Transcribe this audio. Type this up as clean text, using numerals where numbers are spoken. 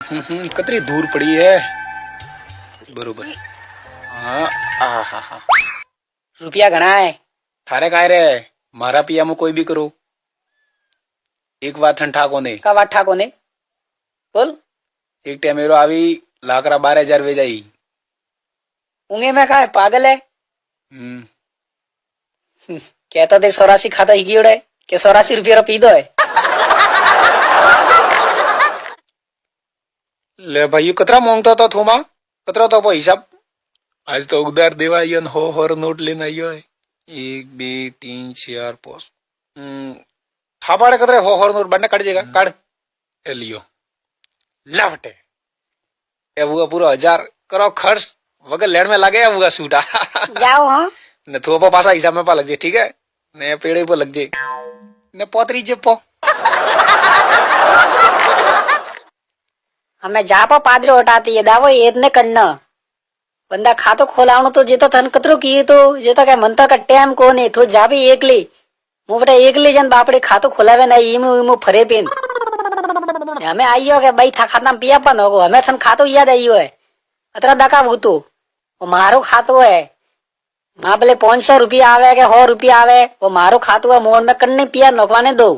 कतरी दूर पड़ी है बरोबर। हाँ हाँ हाँ हाँ रुपया घना है थारे काय रे मारा पिया में कोई भी करो एक बात ठंडा कोने का वाठा कोने बोल एक टाइम मेरो आवी लाकरा 12,000 वे जाई ऊँगे में का है पागल है कहता थे 84 खाता ही गियोड़ है के 84 रुपया पी दो है ले भाई कतरा मांगता था थोमा कतरा तो हिसाब आज तो उधार देवा आइयो न हो और नोट लेना आइयो है 1 2 3 4 5 थापाड़े कतरे हो और नोट बनने काट जाएगा काट ए लियो लवटे ए वो पूरा 1000 करो खर्च वगैरह लेन में लगे वो सूटा जाओ हाँ न थोपा पासा हिसाब में पा लग जाए ठीक है न पेड़े पर लग जाए न पोतरी जे पो हमें जापा पादरी हटाती है दावो ये इतने करना बंदा खातो खोलावनो तो जेता थन कतरो किए तो जेता क्या मनता का टाइम कोने तो जा भी एकली मु बेटा एकली जन बापड़े खातो खोलावे ना इमु इमु फरे पेन हमें आइयो के भाई था खाता में पिया पन होगो हमें थन खातो याद आइयो है अतरा दका वो तो वो मारो खातो है मां बोले 500 रुपया आवे के 100 रुपया आवे वो मारो खातो है मोड़ में कन्ने पिया नकवाने दो